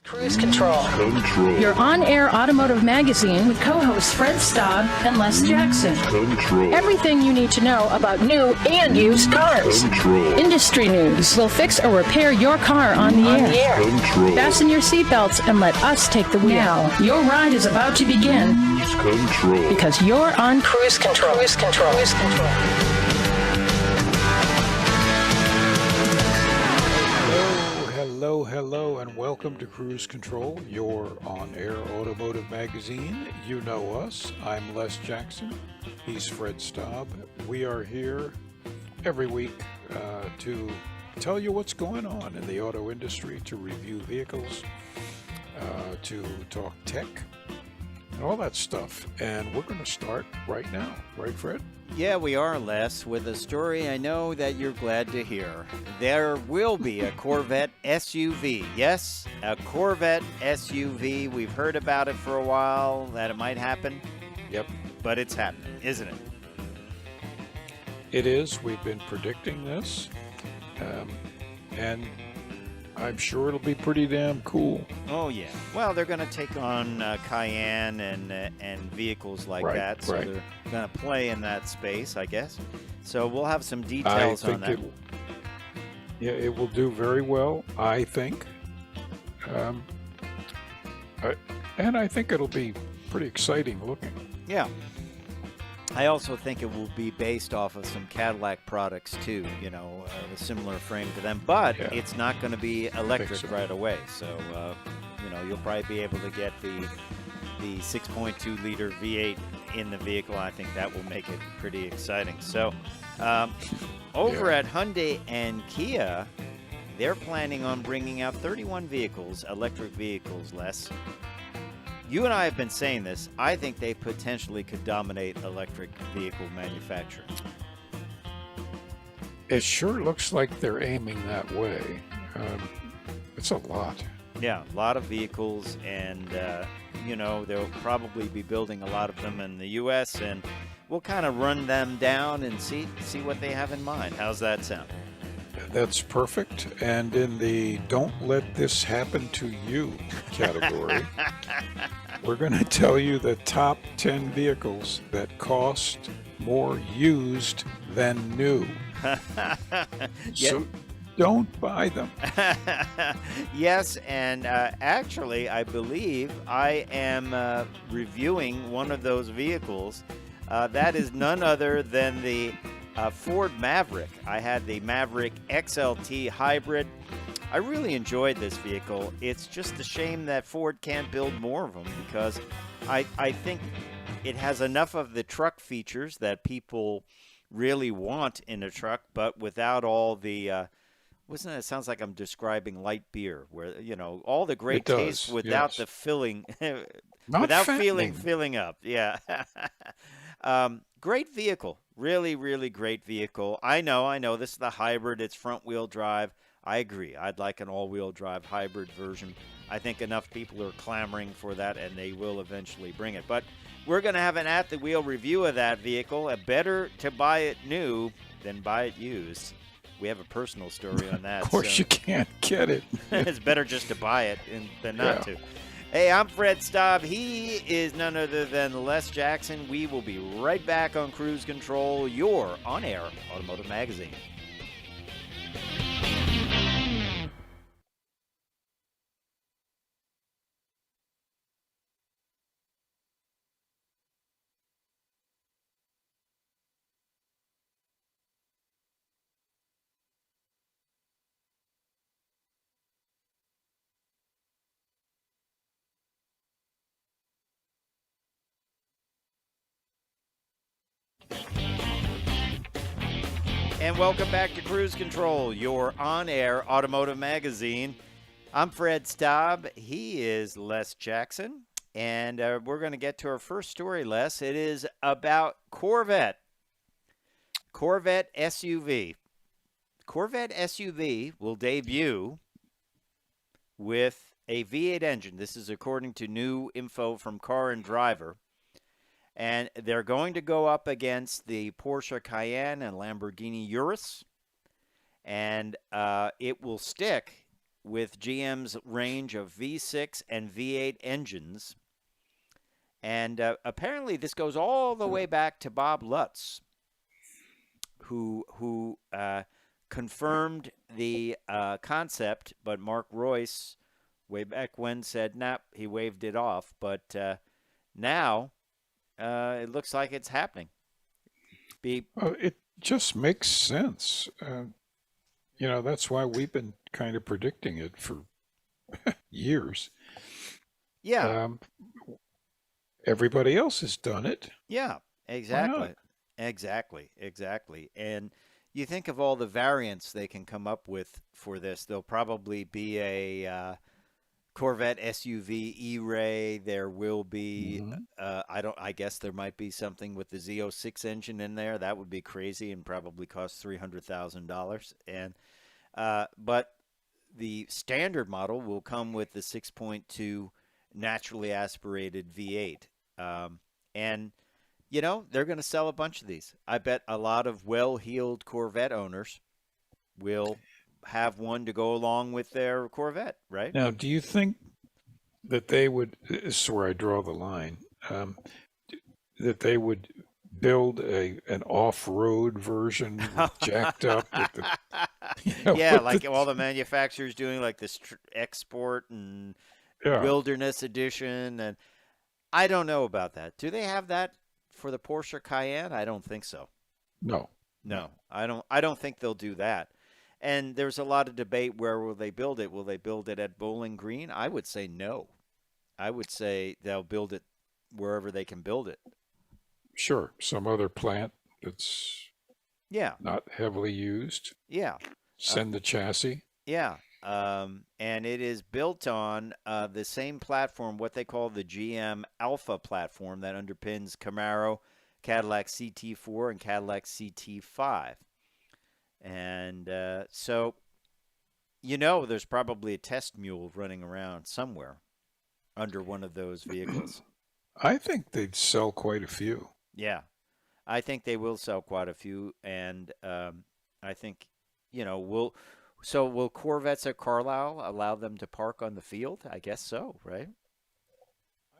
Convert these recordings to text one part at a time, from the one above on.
Cruise Control. Your on-air automotive magazine with co-hosts Fred Staab and Les Jackson. Everything you need to know about new and used cars. Industry news. We'll fix or repair your car on the air. Fasten your seatbelts and let us take the wheel. Now, your ride is about to begin. Because you're on Cruise Control. Cruise Control. Cruise Control. Hello, and welcome to Cruise Control, your on-air automotive magazine. You know us. I'm Les Jackson. He's Fred Staab. We are here every week to tell you what's going on in the auto industry, to review vehicles, to talk tech, and all that stuff. And we're going to start right now. Right, Fred? Yeah, we are, Les, with a story I know that you're glad to hear. There will be a Corvette SUV. Yes, a Corvette SUV. We've heard about it for a while, that it might happen. Yep. But it's happening, isn't it? It is. We've been predicting this. And I'm sure it'll be pretty damn cool. Oh, yeah. Well, they're going to take on Cayenne and vehicles like that, so they're going to play in that space, I guess. So we'll have some details on that. It will do very well, I think. And I think it'll be pretty exciting looking. Yeah. I also think it will be based off of some Cadillac products, too, you know, a similar frame to them. But it's not going to be electric right away. So, you know, you'll probably be able to get the 6.2-liter V8 in the vehicle. I think that will make it pretty exciting. So, over at Hyundai and Kia, they're planning on bringing out 31 vehicles, electric vehicles, Les. You and I have been saying this. I think they potentially could dominate electric vehicle manufacturing. It sure looks like they're aiming that way. It's a lot. Yeah, a lot of vehicles, and, you know, they'll probably be building a lot of them in the U.S., and we'll kind of run them down and see what they have in mind. How's that sound? That's perfect. And in the "Don't Let This Happen to You" category, we're going to tell you the top 10 vehicles that cost more used than new. So don't buy them. Yes, and actually, I believe I am reviewing one of those vehicles. That is none other than the Ford Maverick. I had the Maverick XLT Hybrid. I really enjoyed this vehicle. It's just a shame that Ford can't build more of them, because I think it has enough of the truck features that people really want in a truck, but without all the it sounds like I'm describing light beer, where, you know, all the great taste without the filling, without filling up. Yeah. Great vehicle. Really, really great vehicle. I know. This is the hybrid. It's front-wheel drive. I agree. I'd like an all-wheel drive hybrid version. I think enough people are clamoring for that, and they will eventually bring it. But we're going to have an at-the-wheel review of that vehicle. Better to buy it new than buy it used. We have a personal story on that. Of course, you can't get it. It's better just to buy it than not to. Hey, I'm Fred Staab. He is none other than Les Jackson. We will be right back on Cruise Control, your on-air automotive magazine. And welcome back to Cruise Control, your on-air automotive magazine. I'm Fred Staab. He is Les Jackson. And we're going to get to our first story, Les. It is about Corvette SUV. Corvette SUV will debut with a V8 engine. This is according to new info from Car and Driver. And they're going to go up against the Porsche Cayenne and Lamborghini Urus. And it will stick with GM's range of V6 and V8 engines. And apparently this goes all the way back to Bob Lutz, who confirmed the concept, but Mark Royce, way back when, said, nah, he waved it off. But now it looks like it's happening. It just makes sense. That's why we've been kind of predicting it for years. Yeah. Everybody else has done it. Yeah, exactly. Exactly. And you think of all the variants they can come up with for this. There'll probably be a Corvette SUV E-Ray. There will be, I guess there might be something with the Z06 engine in there. That would be crazy and probably cost $300,000. And, but the standard model will come with the 6.2 naturally aspirated V8. And, they're going to sell a bunch of these. I bet a lot of well-heeled Corvette owners will have one to go along with their Corvette, right? Now, do you think that they would, this is where I draw the line, that they would build an off-road version jacked up with the, yeah, like all the manufacturers doing, like this export and wilderness edition, and I don't know about that. Do they have that for the Porsche Cayenne? I don't think so. No, I don't think they'll do that. And there's a lot of debate, where will they build it? Will they build it at Bowling Green? I would say no. I would say they'll build it wherever they can build it. Sure, some other plant that's not heavily used. Yeah. Send the chassis. Yeah. And it is built on the same platform, what they call the GM Alpha platform, that underpins Camaro, Cadillac CT4, and Cadillac CT5. And so, there's probably a test mule running around somewhere under one of those vehicles. I think they'd sell quite a few. Yeah, I think they will sell quite a few. And I think, So will Corvettes at Carlisle allow them to park on the field? I guess so, right?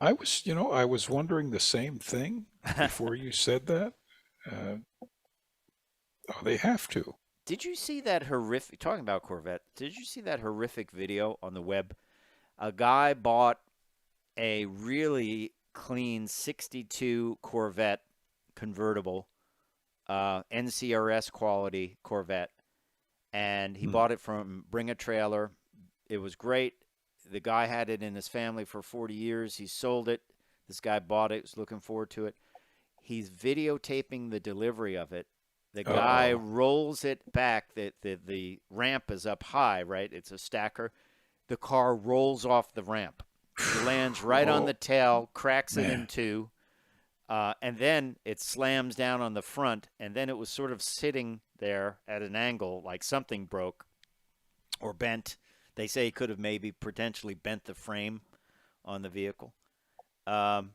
I was wondering the same thing before you said that. They have to. Did you see that horrific, talking about Corvette, did you see that horrific video on the web? A guy bought a really clean 62 Corvette convertible, NCRS quality Corvette. And he bought it from Bring a Trailer. It was great. The guy had it in his family for 40 years. He sold it. This guy bought it, was looking forward to it. He's videotaping the delivery of it. The guy rolls it back. The ramp is up high, right? It's a stacker. The car rolls off the ramp. It lands right on the tail, cracks it in two, and then it slams down on the front, and then it was sort of sitting there at an angle, like something broke or bent. They say he could have maybe potentially bent the frame on the vehicle. Wow.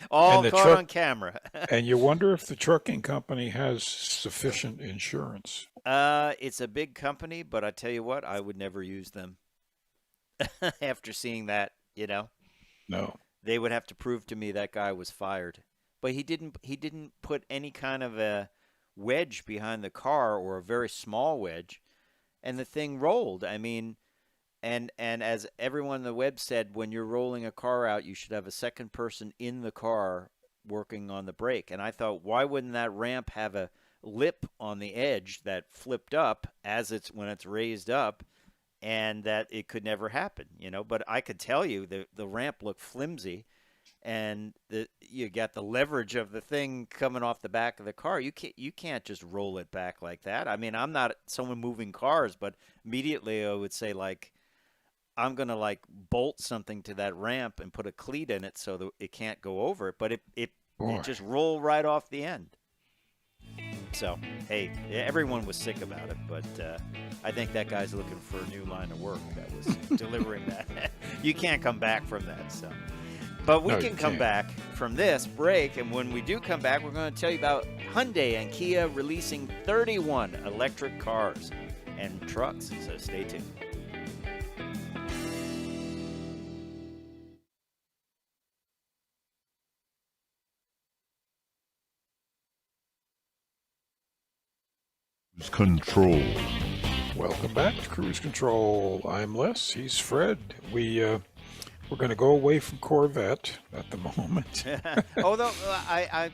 All caught on camera. And you wonder if the trucking company has sufficient insurance. It's a big company, but I tell you what, I would never use them. After seeing that, No. They would have to prove to me that guy was fired. But he didn't put any kind of a wedge behind the car, or a very small wedge, and the thing rolled. I mean, and as everyone on the web said, when you're rolling a car out, you should have a second person in the car working on the brake. And I thought, why wouldn't that ramp have a lip on the edge that flipped up when it's raised up, and that it could never happen, But I could tell you the ramp looked flimsy. And you got the leverage of the thing coming off the back of the car. You can't just roll it back like that. I mean, I'm not someone moving cars, but immediately I would say, like, I'm going to, like, bolt something to that ramp and put a cleat in it so that it can't go over it. But it just rolled right off the end. So, hey, everyone was sick about it, but I think that guy's looking for a new line of work that was delivering that. You can't come back from that, so. But we can come back from this break, and when we do come back, we're going to tell you about Hyundai and Kia releasing 31 electric cars. and trucks. So stay tuned. Control. Welcome back to Cruise Control. I'm Les. He's Fred. We're going to go away from Corvette at the moment. Although I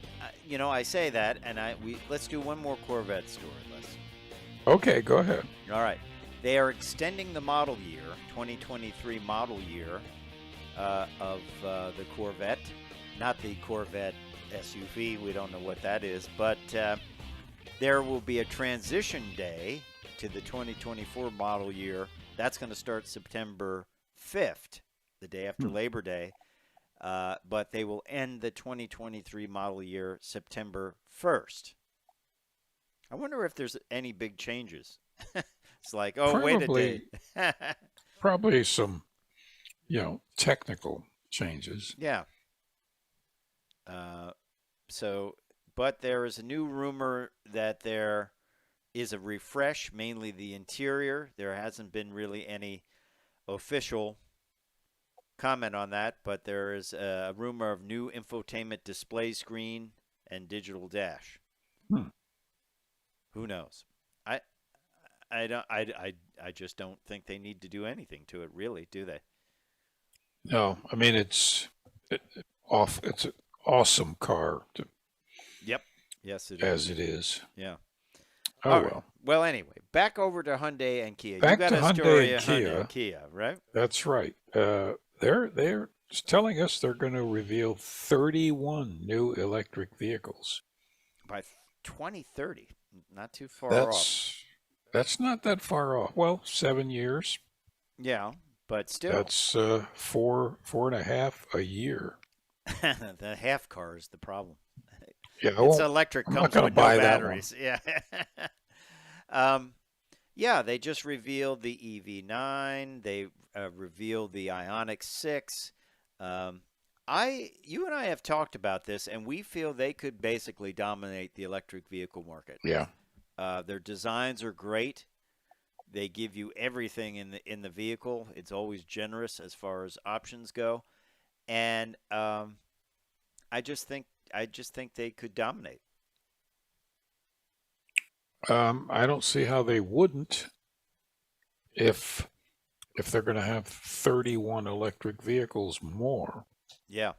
say that, and let's do one more Corvette story, Les. Okay, go ahead. All right. They are extending the model year, 2023 model year of the Corvette. Not the Corvette SUV. We don't know what that is. But there will be a transition day to the 2024 model year. That's going to start September 5th, the day after Labor Day. But they will end the 2023 model year September 1st. I wonder if there's any big changes. It's like, wait a day. Probably some, technical changes. Yeah. But there is a new rumor that there is a refresh, mainly the interior. There hasn't been really any official comment on that, but there is a rumor of new infotainment display screen and digital dash. Who knows? I just don't think they need to do anything to it, really, do they? No, I mean it's an awesome car. Yep. Yes, it is. As it is. Yeah. Oh, All right. well. Well, anyway, back over to Hyundai and Kia. Back you got to a Hyundai story and of Kia. Hyundai and Kia, right? That's right. They're telling us they're going to reveal 31 new electric vehicles by 2030. Not too far off. That's not that far off. Well, 7 years. Yeah, but still. That's four and a half a year. The half car is the problem. Yeah, it's electric, I'm comes not with buy no that batteries. Yeah. Yeah, they just revealed the EV9. They revealed the Ioniq 6. You and I have talked about this, and we feel they could basically dominate the electric vehicle market. Yeah. Their designs are great. They give you everything in the vehicle. It's always generous as far as options go, and I just think they could dominate. I don't see how they wouldn't if they're going to have 31 electric vehicles more. Yeah,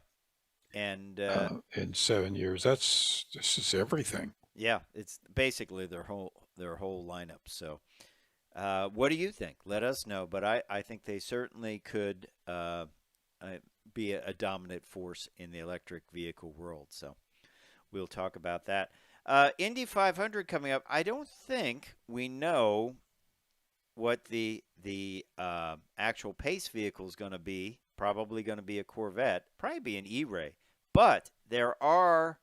and in 7 years, this is everything. Yeah, it's basically their whole lineup. So, what do you think? Let us know. But I think they certainly could be a dominant force in the electric vehicle world. So, we'll talk about that. Indy 500 coming up. I don't think we know what the actual pace vehicle is going to be. Probably going to be a Corvette. Probably be an E-Ray. But there are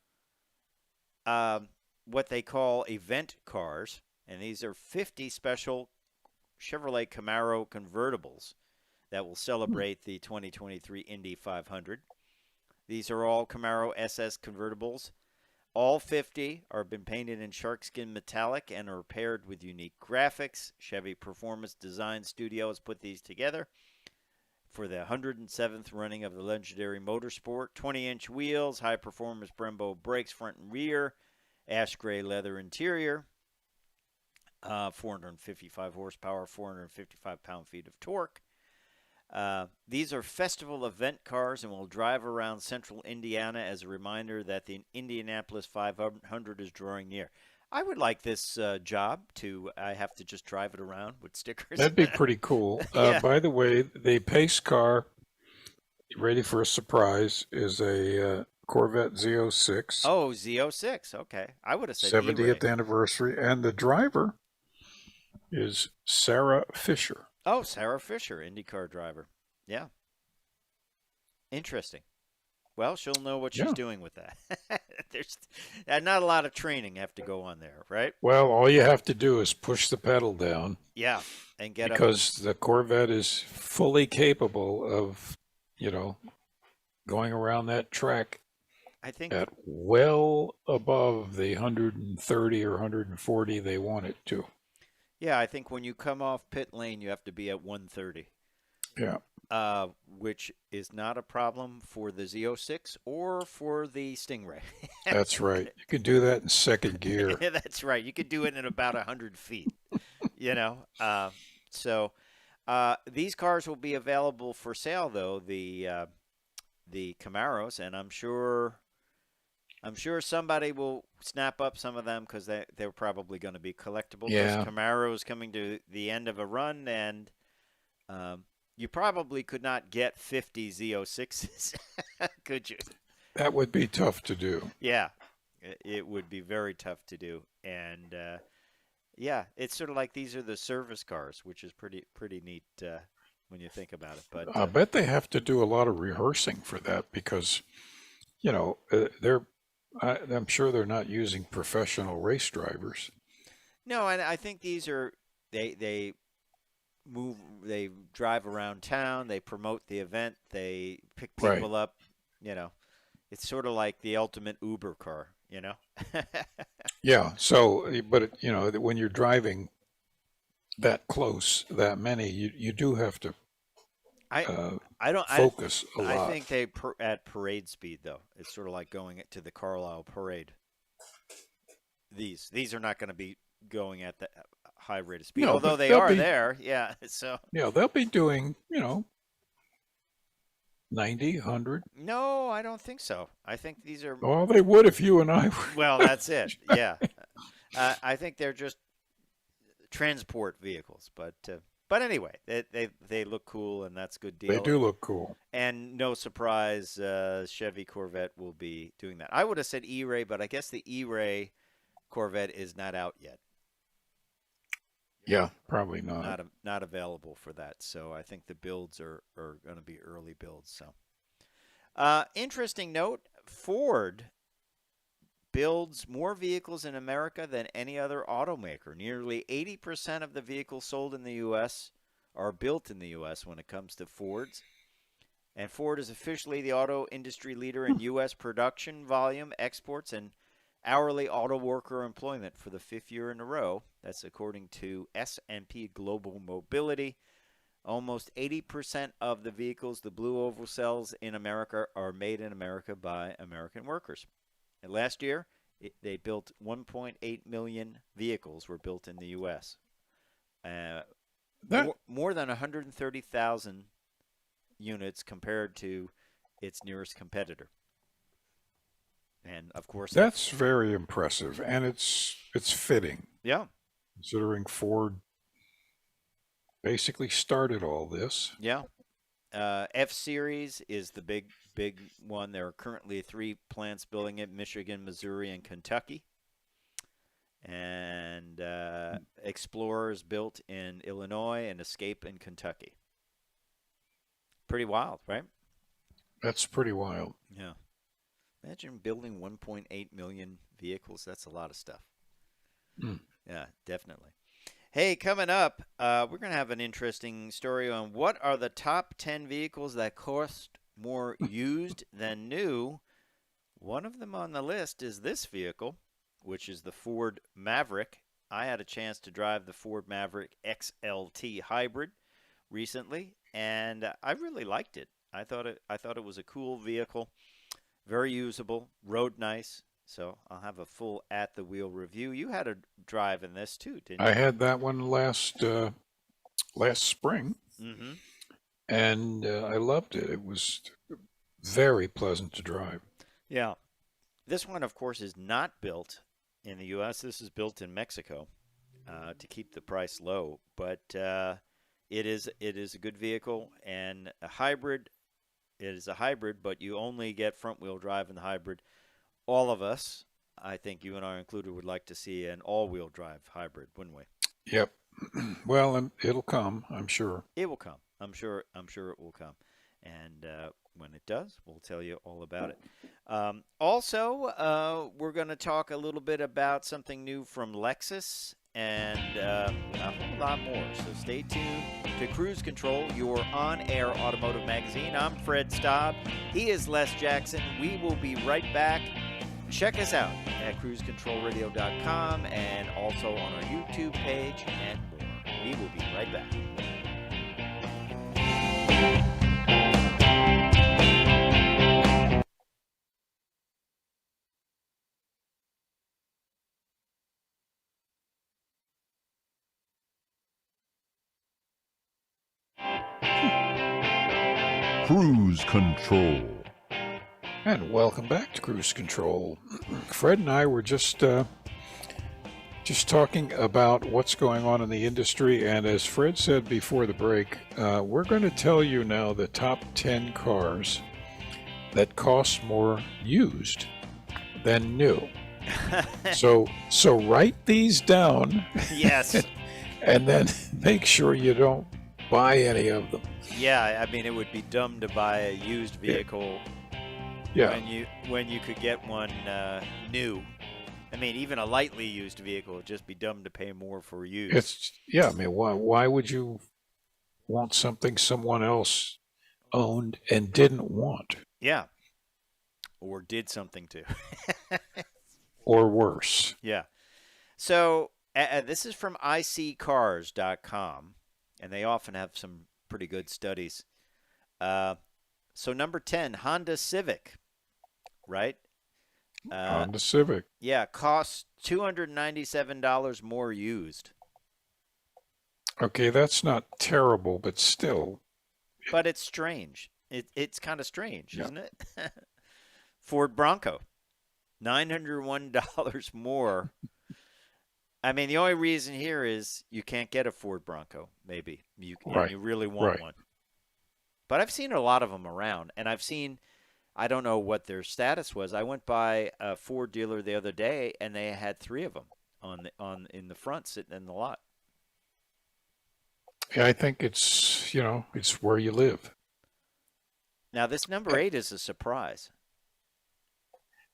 what they call event cars, and these are 50 special Chevrolet Camaro convertibles that will celebrate the 2023 Indy 500. These are all Camaro SS convertibles. All 50 are been painted in sharkskin metallic and are paired with unique graphics. Chevy Performance Design Studio has put these together for the 107th running of the legendary motorsport. 20-inch wheels, high-performance Brembo brakes front and rear, ash gray leather interior, 455 horsepower, 455 pound-feet of torque. These are festival event cars and will drive around central Indiana as a reminder that the Indianapolis 500 is drawing near. I would like this job I have to just drive it around with stickers. That'd be pretty cool. Yeah. By the way, the pace car, ready for a surprise, is a Corvette Z06. Oh, Z06. Okay. I would have said 70th E-Ray. anniversary. And the driver is Sarah Fisher. Oh, Sarah Fisher, IndyCar driver. Yeah. Interesting. Well, she'll know what she's doing with that. There's not a lot of training have to go on there, right? Well, all you have to do is push the pedal down. Yeah, and get because the Corvette is fully capable of, going around that track I think at well above the 130 or 140 they want it to. Yeah, I think when you come off pit lane, you have to be at 130. Yeah. Which is not a problem for the Z06 or for the Stingray. That's right. You can do that in second gear. That's right. You could do it in about 100 feet, you know. So these cars will be available for sale, though, the Camaros, and I'm sure somebody will snap up some of them because they're probably going to be collectible. Yeah. Because Camaro's coming to the end of a run, and you probably could not get 50 Z06s, could you? That would be tough to do. Yeah, it would be very tough to do. And, yeah, it's sort of like these are the service cars, which is pretty neat when you think about it. But I bet they have to do a lot of rehearsing for that because, you know, I'm sure they're not using professional race drivers. no, and I think these are they drive around town, they promote the event, they pick people up, you know. It's sort of like the ultimate Uber car, you know. Yeah. So, but you know, when you're driving that close, that many, you do have to focus a lot. I think they at parade speed though. It's sort of like going to the Carlisle parade. These are not going to be going at the high rate of speed, No, although but they they'll are be- there. Yeah. So Yeah, they'll be doing, you know, 90, 100. no, I don't think so. I think these are. Well, they would if you and I were. Well, that's it. Yeah. I think they're just transport vehicles, but anyway, they look cool, and that's a good deal. They do look cool. And no surprise, Chevy Corvette will be doing that. I would have said E-Ray, but I guess the E-Ray Corvette is not out yet. Yeah, probably not. Not available for that. So I think the builds are going to be early builds. So, interesting note: Ford builds more vehicles in America than any other automaker. Nearly 80% of the vehicles sold in the U.S. are built in the U.S. when it comes to Fords. And Ford is officially the auto industry leader in U.S. production volume, exports, and hourly auto worker employment for the 5th year in a row. That's according to S&P Global Mobility. Almost 80% of the vehicles the Blue Oval sells in America are made in America by American workers. And last year, they built 1.8 million vehicles were built in the U.S. More than 130,000 units compared to its nearest competitor. And, of course, That's very impressive, and it's fitting. Yeah. Considering Ford basically started all this. Yeah. F-Series is the big one. There are currently 3 plants building it: Michigan, Missouri, and Kentucky. And Explorer is built in Illinois and Escape in Kentucky. Pretty wild, right? That's pretty wild. Yeah. Imagine building 1.8 million vehicles. That's a lot of stuff. Mm. Yeah, definitely. Hey, coming up, we're going to have an interesting story on what are the top 10 vehicles that cost more used than new. One of them on the list is this vehicle, which is the Ford Maverick. I had a chance to drive the Ford Maverick XLT Hybrid recently, and I really liked it. I thought it was a cool vehicle, very usable, rode nice. So I'll have a full at the wheel review. You had a drive in this too, didn't you? I had that one last spring, Mm-hmm. and I loved it. It was very pleasant to drive. Yeah. This one, of course, is not built in the U.S. This is built in Mexico to keep the price low. But it is a good vehicle, and a hybrid. It is a hybrid, but you only get front-wheel drive in the hybrid. All of us, I think you and I included, would like to see an all-wheel drive hybrid, wouldn't we? Yep. Well, it'll come, I'm sure. It will come. I'm sure it will come. And when it does, we'll tell you all about it. Also, we're going to talk a little bit about something new from Lexus and a whole lot more. So stay tuned to Cruise Control, your on-air automotive magazine. I'm Fred Staab. He is Les Jackson. We will be right back. Check us out at cruisecontrolradio.com and also on our YouTube page and more. We will be right back. Cruise Control. And welcome back to Cruise Control. Fred and I were just talking about what's going on in the industry, and as Fred said before the break, we're going to tell you now the top 10 cars that cost more used than new. So write these down. Yes. And then make sure you don't buy any of them. Yeah, I mean, it would be dumb to buy a used vehicle when you could get one new. I mean, even a lightly used vehicle would just be dumb to pay more for used. I mean, why would you want something someone else owned and didn't want? Yeah. Or did something to. Or worse. Yeah. So this is from iccars.com, and they often have some pretty good studies. So number 10, Honda Civic, right? Honda Civic. Yeah, costs $297 more used. Okay, that's not terrible, but still. But it's strange. It's kind of strange, isn't it? Ford Bronco, $901 more. I mean, the only reason here is you can't get a Ford Bronco, maybe. You really want one. But I've seen a lot of them around, and I don't know what their status was. I went by a Ford dealer the other day, and they had 3 of them in the front sitting in the lot. Yeah, I think it's where you live. Now, this number 8 is a surprise.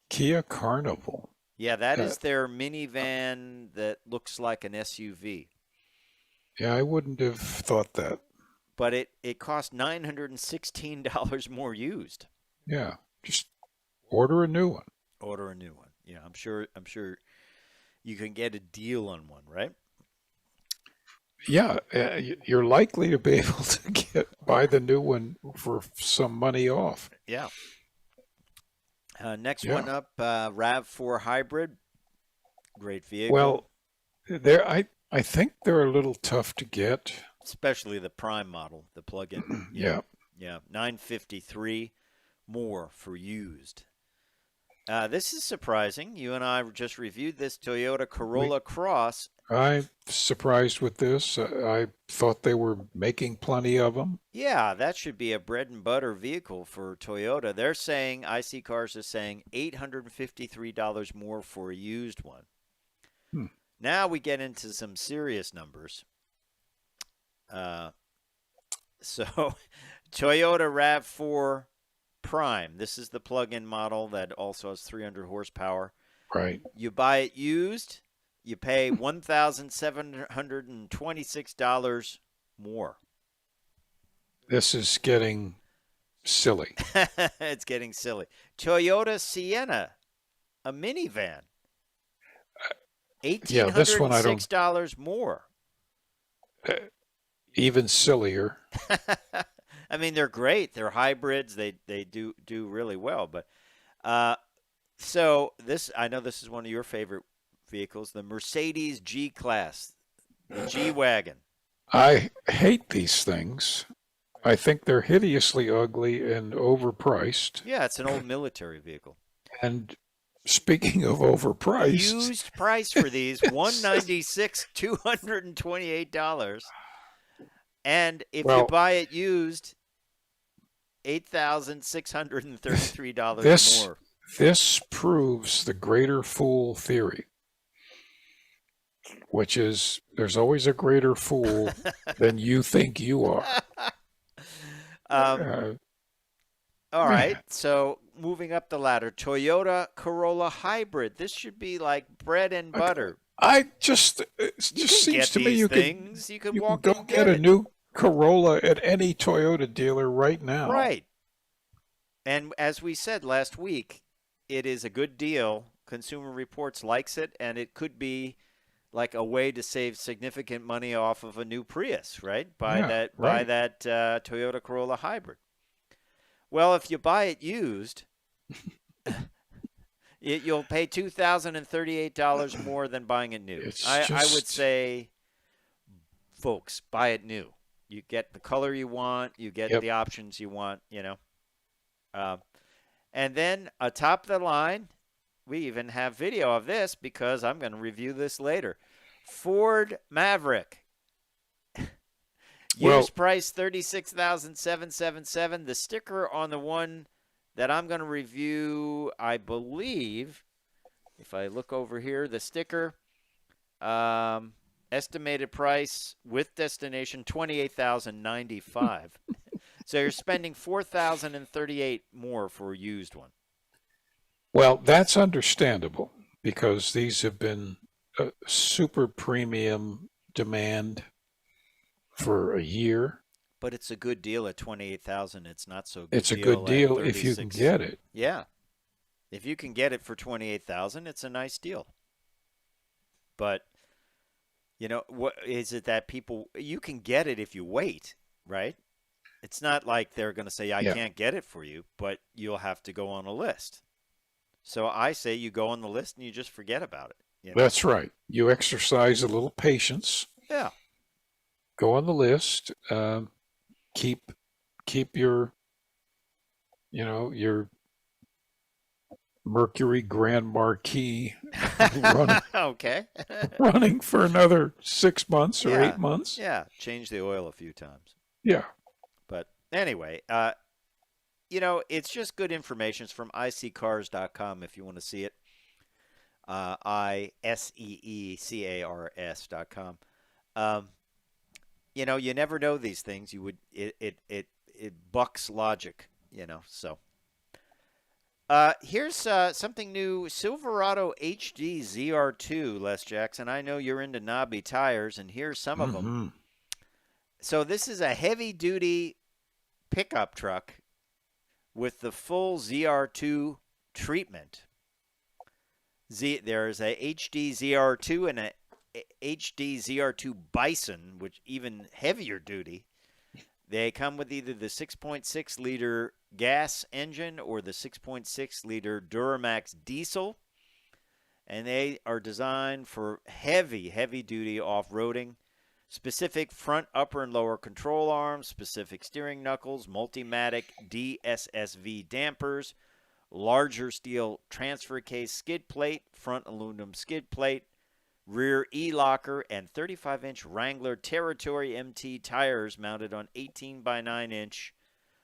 Kia Carnival. Yeah, that is their minivan that looks like an SUV. Yeah, I wouldn't have thought that. But it cost $916 more used. Yeah, just order a new one. Order a new one. Yeah, I'm sure you can get a deal on one, right? Yeah, you're likely to be able to buy the new one for some money off. Yeah. Next one up, RAV4 Hybrid. Great vehicle. Well, I think they're a little tough to get. Especially the Prime model, the plug-in. Yeah. Yeah, $953 more for used. This is surprising. You and I just reviewed this Toyota Corolla Cross. I'm surprised with this. I thought they were making plenty of them. Yeah, that should be a bread and butter vehicle for Toyota. They're saying, IC Cars is saying $853 more for a used one. Now we get into some serious numbers. So Toyota RAV4 Prime. This is the plug-in model that also has 300 horsepower. Right. You buy it used, you pay $1,726 more. This is getting silly. It's getting silly. Toyota Sienna, a minivan. $1,806 more. Even sillier. I mean, they're great. They're hybrids. They do really well. But so this, I know this is one of your favorite vehicles, the Mercedes G-Class, the G-Wagon. I hate these things. I think they're hideously ugly and overpriced. Yeah, it's an old military vehicle. And speaking of overpriced, used price for these $196, $228. And if you buy it used, $8,633 more. This proves the greater fool theory, which is there's always a greater fool than you think you are. All right, so moving up the ladder, Toyota Corolla Hybrid. This should be like bread and butter. It just seems to me you can walk go get a new Corolla at any Toyota dealer right now. Right. And as we said last week, it is a good deal Consumer Reports likes it, and it could be like a way to save significant money off of a new Prius, right? Buy that Toyota Corolla Hybrid. Well, if you buy it used, you'll pay $2,038 more than buying it new. I would say, folks, buy it new. You get the color you want. You get the options you want, And then atop the line, we even have video of this because I'm going to review this later. Ford Maverick. Used price $36,777. The sticker on the one that I'm going to review, I believe, if I look over here, the sticker, estimated price with destination $28,095. So you're spending $4,038 more for a used one. Well, that's understandable because these have been a super premium demand for a year. But it's a good deal at $28,000. It's not so good. It's a good deal if you can get it. Yeah, if you can get it for $28,000, it's a nice deal. But what is it that you can get it if you wait, right? It's not like they're going to say I can't get it for you, but you'll have to go on a list. So I say you go on the list and you just forget about it. That's right. You exercise a little patience. Yeah. Go on the list. Keep your Mercury Grand Marquis running, running for another 6 months or 8 months. Yeah. Change the oil a few times. Yeah. But anyway, it's just good information. It's from iSeeCars.com if you want to see it. ISEECARS.com. You never know these things. It bucks logic, so. Here's something new, Silverado HD ZR2, Les Jackson. I know you're into knobby tires, and here's some of them. So this is a heavy-duty pickup truck with the full ZR2 treatment. There's a HD ZR2 and a HD ZR2 Bison, which even heavier duty. They come with either the 6.6-liter gas engine or the 6.6-liter Duramax diesel, and they are designed for heavy-duty off-roading. Specific front, upper, and lower control arms, specific steering knuckles, Multimatic DSSV dampers, larger steel transfer case skid plate, front aluminum skid plate, rear E-locker, and 35-inch Wrangler Territory MT tires mounted on 18 by 9-inch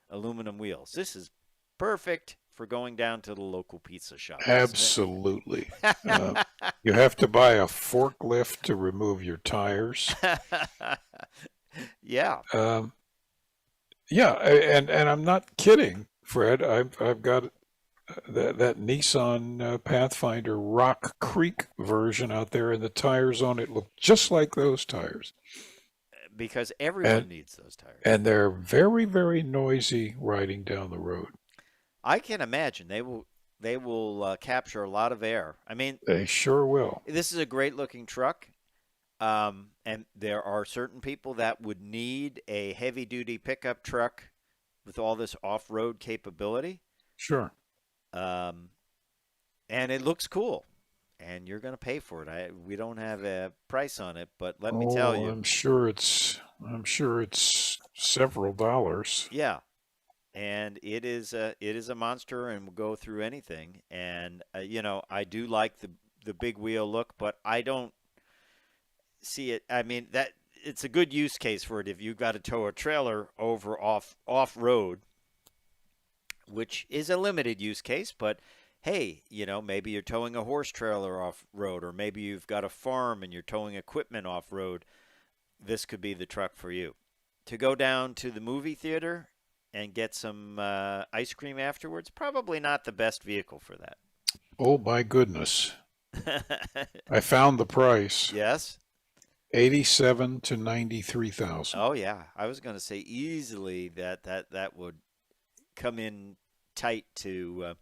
aluminum wheels. This is perfect for going down to the local pizza shop. Absolutely. You have to buy a forklift to remove your tires. Yeah. And I'm not kidding, Fred. I've got that Nissan Pathfinder Rock Creek version out there, and the tires on it look just like those tires. Because everyone needs those tires. And they're very, very noisy riding down the road. I can imagine they will capture a lot of air. I mean, they sure will. This is a great looking truck, and there are certain people that would need a heavy duty pickup truck with all this off road capability. Sure. And it looks cool, and you're going to pay for it. We don't have a price on it, but let me tell you, I'm sure it's several dollars. Yeah. And it is a monster, and will go through anything. And I do like the big wheel look, but I don't see it. I mean, that it's a good use case for it if you've got to tow a trailer over off road, which is a limited use case. But hey, maybe you're towing a horse trailer off road, or maybe you've got a farm and you're towing equipment off road. This could be the truck for you. To go down to the movie theater and get some ice cream afterwards, probably not the best vehicle for that. Oh, my goodness. I found the price. Yes? $87,000 to $93,000. Oh, yeah. I was going to say easily that would come in tight to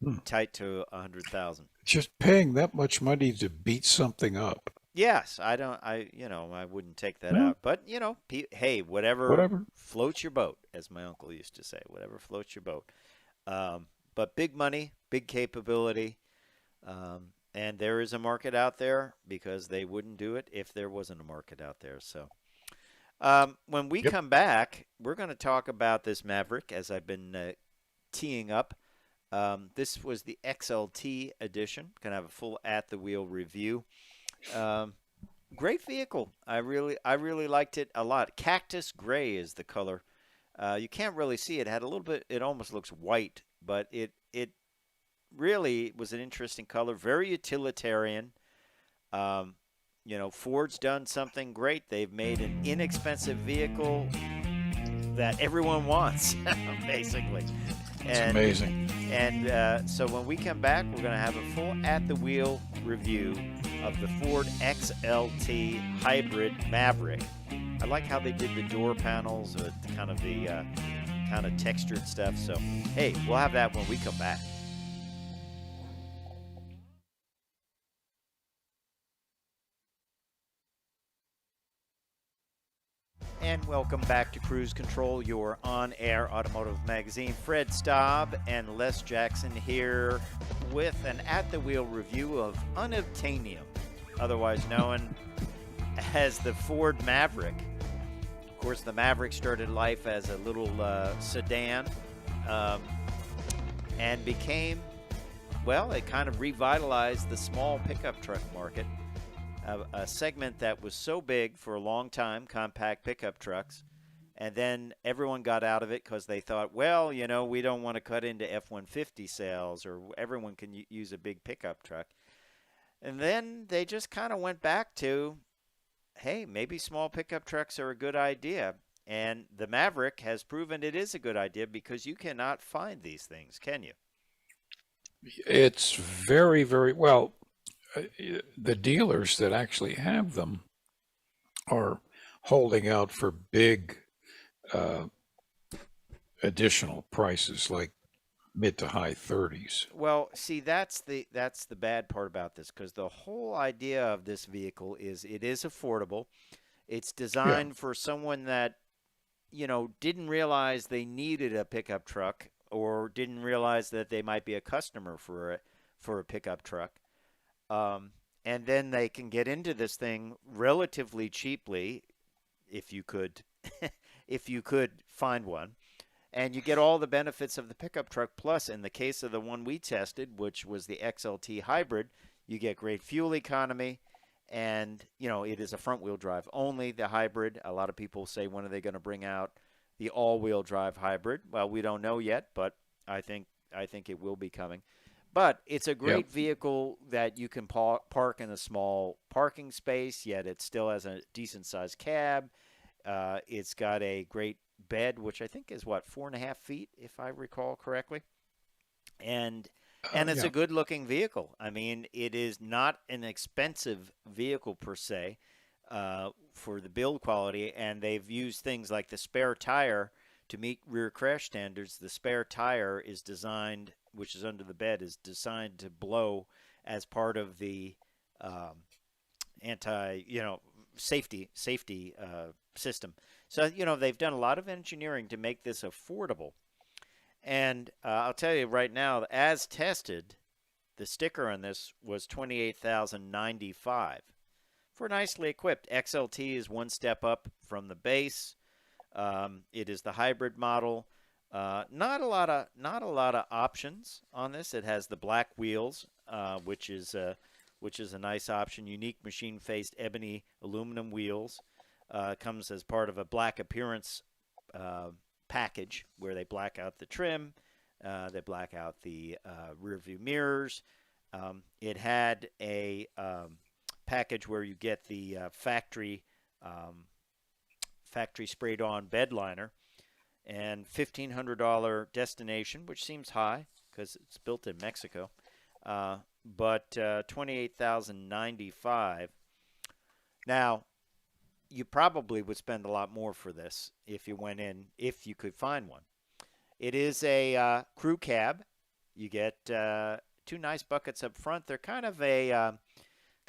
$100,000. Just paying that much money to beat something up. Yes, I don't. I wouldn't take that Well, out. But hey, whatever whatever. floats your boat, as my uncle used to say. Whatever floats your boat. But big money, big capability, and there is a market out there because they wouldn't do it if there wasn't a market out there. So when we Yep. come back, we're going to talk about this Maverick, as I've been teeing up. This was the XLT edition. Going to have a full at-the-wheel review. Great vehicle. I really liked it a lot. Cactus gray is the color. You can't really see it. Had a little bit. It almost looks white, but it really was an interesting color. Very utilitarian. Ford's done something great. They've made an inexpensive vehicle that everyone wants, basically. It's amazing. And so when we come back, we're going to have a full at-the-wheel review of the Ford XLT Hybrid Maverick. I like how they did the door panels with kind of textured stuff. So, hey, we'll have that when we come back. And welcome back to Cruise Control, your on-air automotive magazine. Fred Staab and Les Jackson here with an at-the-wheel review of Unobtainium, otherwise known as the Ford Maverick. Of course, the Maverick started life as a little sedan and became, well, it kind of revitalized the small pickup truck market. A segment that was so big for a long time, compact pickup trucks, and then everyone got out of it because they thought, well, we don't want to cut into F-150 sales, or everyone can use a big pickup truck. And then they just kind of went back to, hey, maybe small pickup trucks are a good idea. And the Maverick has proven it is a good idea because you cannot find these things, can you? It's very, very well. The dealers that actually have them are holding out for big additional prices, like mid to high 30s. Well, see, that's the bad part about this, because the whole idea of this vehicle is it is affordable. It's designed for someone that didn't realize they needed a pickup truck, or didn't realize that they might be a customer for a pickup truck. And then they can get into this thing relatively cheaply, if you could, if you could find one, and you get all the benefits of the pickup truck. Plus, in the case of the one we tested, which was the XLT Hybrid, you get great fuel economy, and it is a front-wheel drive only. The hybrid. A lot of people say, when are they going to bring out the all-wheel drive hybrid? Well, we don't know yet, but I think it will be coming. But it's a great vehicle that you can park in a small parking space, yet it still has a decent-sized cab. It's got a great bed, which I think is, 4.5 feet, if I recall correctly. And it's a good-looking vehicle. I mean, it is not an expensive vehicle per se for the build quality, and they've used things like the spare tire to meet rear crash standards. The spare tire is designed, which is under the bed, is designed to blow as part of the safety system. So, they've done a lot of engineering to make this affordable. And I'll tell you right now, as tested, the sticker on this was $28,095 for nicely equipped. XLT is one step up from the base. It is the hybrid model. Not a lot of options on this. It has the black wheels, which is a nice option. Unique machine-faced ebony aluminum wheels. Comes as part of a black appearance package where they black out the trim, they black out the rear view mirrors. It had a package where you get the factory sprayed on bed liner, and $1,500 destination, which seems high because it's built in Mexico, but $28,095. Now, you probably would spend a lot more for this if you went in, if you could find one. It is a crew cab. You get two nice buckets up front. They're kind of a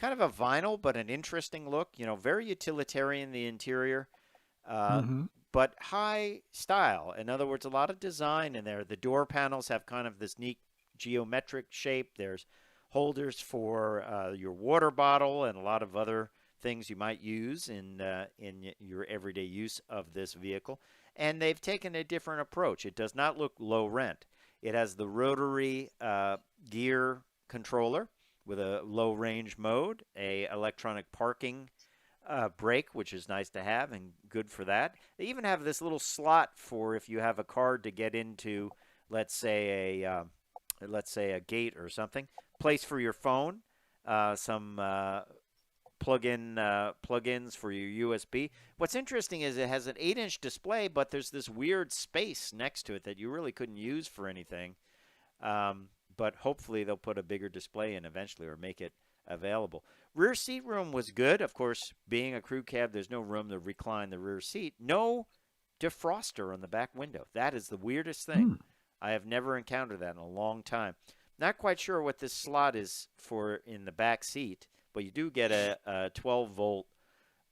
vinyl, but an interesting look. Very utilitarian, the interior, but high style. In other words, a lot of design in there. The door panels have kind of this neat geometric shape. There's holders for your water bottle and a lot of other things you might use in your everyday use of this vehicle. And they've taken a different approach. It does not look low rent. It has the rotary gear controller with a low range mode, a electronic parking brake, which is nice to have and good for that. They even have this little slot for if you have a card to get into, let's say a gate or something. Place for your phone, some plug-ins for your USB. What's interesting is it has an 8-inch display, but there's this weird space next to it that you really couldn't use for anything. But hopefully they'll put a bigger display in eventually or make it available. Rear seat room was good. Of course, being a crew cab, there's no room to recline the rear seat. No defroster on the back window. That is the weirdest thing. I have never encountered that in a long time. Not quite sure what this slot is for in the back seat, but you do get a 12-volt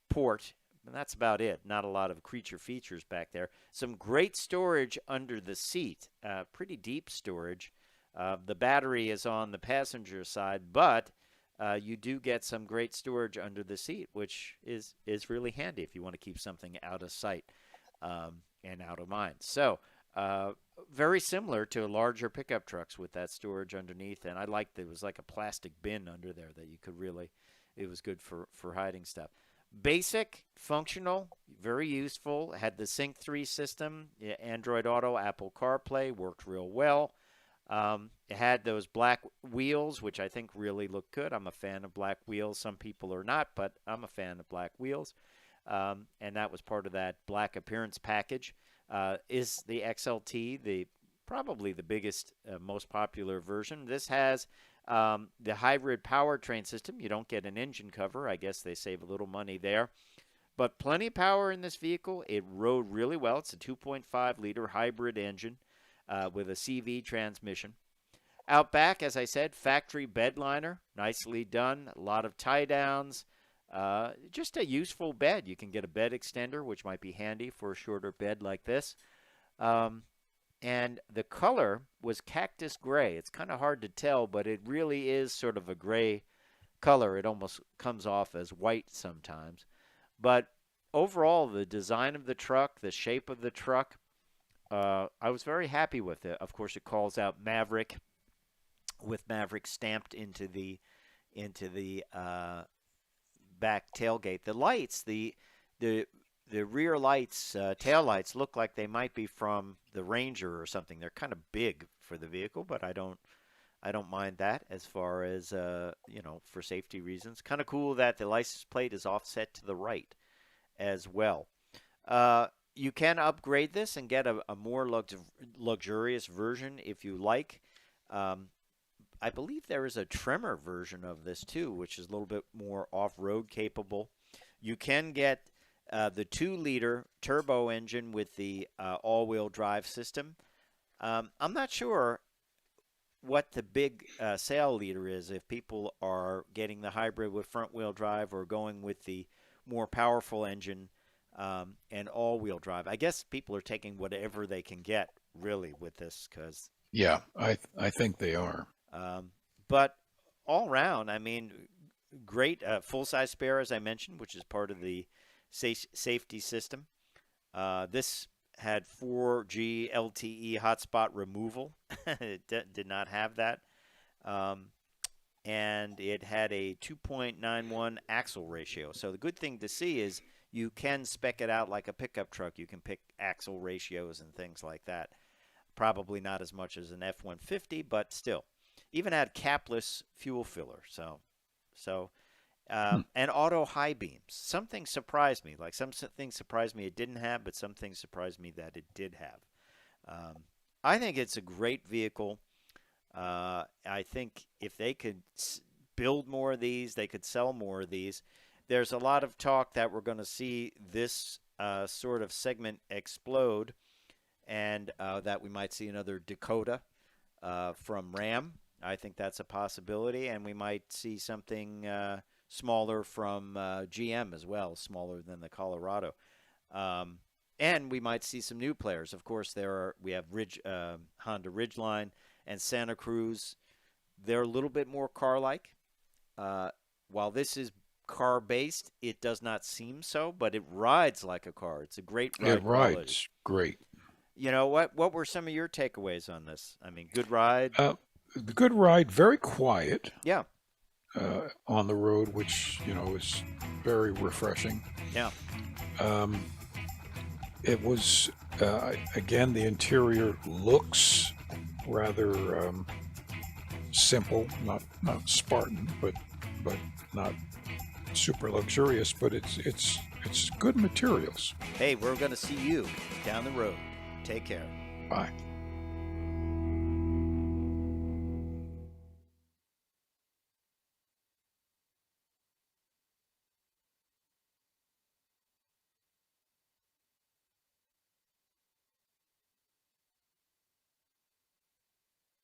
port, and that's about it. Not a lot of creature features back there. Some great storage under the seat, pretty deep storage. The battery is on the passenger side, but you do get some great storage under the seat, which is really handy if you want to keep something out of sight and out of mind. So very similar to larger pickup trucks with that storage underneath, and I liked it was like a plastic bin under there that you could really, it was good for hiding stuff. Basic, functional, very useful. It had the Sync 3 system, Android Auto, Apple CarPlay, worked real well. It had those black wheels, which I think really look good. I'm a fan of black wheels. Some people are not, but I'm a fan of black wheels. And that was part of that black appearance package. Is the XLT, probably the biggest, most popular version. This has the hybrid powertrain system. You don't get an engine cover. I guess they save a little money there. But plenty of power in this vehicle. It rode really well. It's a 2.5-liter hybrid engine with a CV transmission. Out back, as I said, factory bed liner. Nicely done. A lot of tie-downs. Just a useful bed. You can get a bed extender, which might be handy for a shorter bed like this. And the color was cactus gray. It's kind of hard to tell, but it really is sort of a gray color. It almost comes off as white sometimes. But overall, the design of the truck, the shape of the truck, I was very happy with it. Of course, it calls out Maverick with Maverick stamped into the back tailgate. The lights, the rear lights, tail lights look like they might be from the Ranger or something. They're kind of big for the vehicle, but I don't mind that as far as for safety reasons. Kind of cool that the license plate is offset to the right as well. You can upgrade this and get a more luxurious version if you like. I believe there is a Tremor version of this too, which is a little bit more off-road capable. You can get the 2-liter turbo engine with the all-wheel drive system. I'm not sure what the big sale leader is, if people are getting the hybrid with front-wheel drive or going with the more powerful engine and all-wheel drive. I guess people are taking whatever they can get, really, with this. Yeah, I think they are. But all around, I mean, great full-size spare, as I mentioned, which is part of the safety system. This had 4G LTE hotspot removal. It did not have that. And it had a 2.91 axle ratio. So the good thing to see is you can spec it out like a pickup truck. You can pick axle ratios and things like that. Probably not as much as an F-150, but still. Even had capless fuel filler. And auto high beams. Some things surprised me. Like some things surprised me it didn't have, but some things surprised me that it did have. I think it's a great vehicle. I think if they could build more of these, they could sell more of these. There's a lot of talk that we're going to see this sort of segment explode, and that we might see another Dakota from Ram. I think that's a possibility, and we might see something smaller from GM as well, smaller than the Colorado. And we might see some new players. Of course, we have Honda Ridgeline and Santa Cruz. They're a little bit more car-like. While this is car-based, it does not seem so, but it rides like a car. It's a great ride. It rides great. You know, what were some of your takeaways on this? I mean, good ride? The good ride, very quiet. Yeah. On the road, which, is very refreshing. Yeah. It was, again, the interior looks rather simple, not Spartan, but not super luxurious, but it's good materials. Hey, we're going to see you down the road. Take care. Bye.